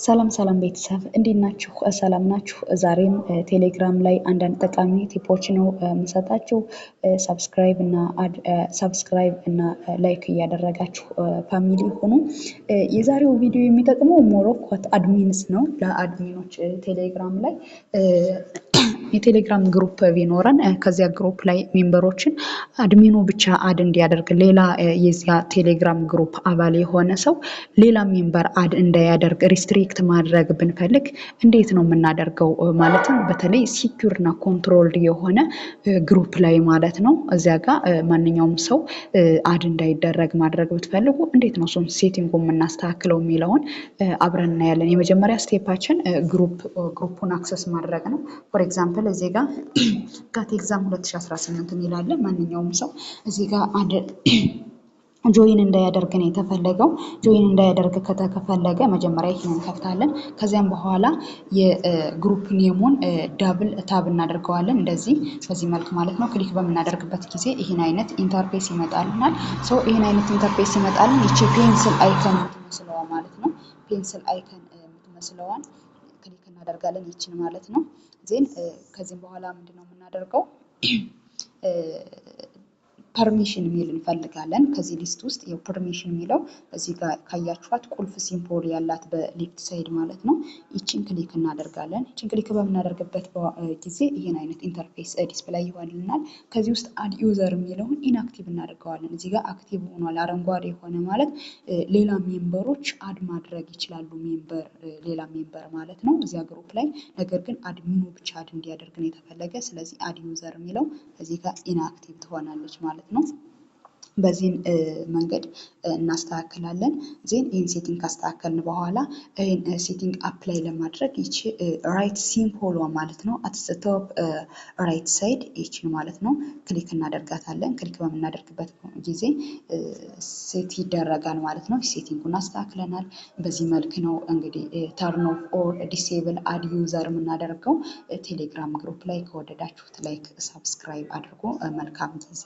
ሰላም ሰላም ቤተሰብ እንዴት ናችሁ? ሰላም ናችሁ? ዛሬም ቴሌግራም ላይ አንዳንድ ጠቃሚ ቲፖች ነው የምሰጣችሁ። ሰብስክራይብ እና ላይክ እያደረጋችሁ ፋሚሊ ሆኑ። የዛሬው ቪዲዮ የሚጠቅመው ሞሮኮት አድሚንስ ነው። ለአድሚኖች ቴሌግራም ላይ የቴሌግራም ግሩፕ ቢኖረን ከዚያ ግሩፕ ላይ ሜምበሮችን አድሚኑ ብቻ አድ እንዲያደርግ ሌላ የዚያ ቴሌግራም ግሩፕ አባል የሆነ ሰው ሌላ ሜምበር አድ እንዳያደርግ ሪስትሪክት ማድረግ ብንፈልግ እንዴት ነው የምናደርገው? ማለትም በተለይ ሲኩር እና ኮንትሮልድ የሆነ ግሩፕ ላይ ማለት ነው። እዚያ ጋር ማንኛውም ሰው አድ እንዳይደረግ ማድረግ ብትፈልጉ እንዴት ነው እሱን ሴቲንጉ የምናስተካክለው የሚለውን አብረን እናያለን። የመጀመሪያ ስቴፓችን ግሩፑን አክሰስ ማድረግ ነው። ፎር ኤግዛምፕል እዚህ ጋር ጋት ኤግዛም 2018 የሚላለ ማንኛውም ሰው እዚህ ጋር ጆይን እንዳያደርግ ነው የተፈለገው። ጆይን እንዳያደርግ ከተፈለገ መጀመሪያ ይሄንን እንከፍታለን። ከዚያም በኋላ የግሩፕ ኔሙን ዳብል ታብ እናደርገዋለን እንደዚህ በዚህ መልክ ማለት ነው። ክሊክ በምናደርግበት ጊዜ ይሄን አይነት ኢንተርፌስ ይመጣልናል። ሶ ይሄን አይነት ኢንተርፌስ ይመጣልን ይቺ ፔንስል አይከን የምትመስለዋ ማለት ነው። ፔንስል አይከን የምትመስለዋን ክሊክ እናደርጋለን ይችን ማለት ነው። ዜን ከዚህም በኋላ ምንድነው የምናደርገው? ፐርሚሽን ሚል እንፈልጋለን። ከዚህ ሊስት ውስጥ የፐርሚሽን ሚለው እዚህ ጋር ካያችኋት ቁልፍ ሲምቦል ያላት በሌፍት ሳይድ ማለት ነው። ይችን ክሊክ እናደርጋለን። ይችን ክሊክ በምናደርግበት ጊዜ ይሄን አይነት ኢንተርፌስ ዲስፕላይ ይሆንልናል። ከዚህ ውስጥ አድ ዩዘር የሚለውን ኢንአክቲቭ እናደርገዋለን። እዚህ ጋር አክቲቭ ሆኗል። አረንጓዴ የሆነ ማለት ሌላ ሜምበሮች አድ ማድረግ ይችላሉ። ሌላ ሜምበር ማለት ነው እዚያ ግሩፕ ላይ። ነገር ግን አድሚኑ ብቻ አድ እንዲያደርግ ነው የተፈለገ። ስለዚህ አድ ዩዘር የሚለው እዚህ ጋር ኢንአክቲቭ ትሆናለች ማለት ነው። በዚህም መንገድ እናስተካክላለን። ዜን ይህን ሴቲንግ ካስተካከልን በኋላ ይህን ሴቲንግ አፕላይ ለማድረግ ይቺ ራይት ሲምቦሏ ማለት ነው አት ዘ ቶፕ ራይት ሳይድ ይችን ማለት ነው ክሊክ እናደርጋታለን። ክሊክ በምናደርግበት ጊዜ ሴት ይደረጋል ማለት ነው። ሴቲንጉን አስተካክለናል። በዚህ መልክ ነው እንግዲህ ተርን ኦፍ ኦር ዲሴብል አድ ዩዘር የምናደርገው። ቴሌግራም ግሩፕ ላይ ከወደዳችሁት ላይክ፣ ሰብስክራይብ አድርጎ መልካም ጊዜ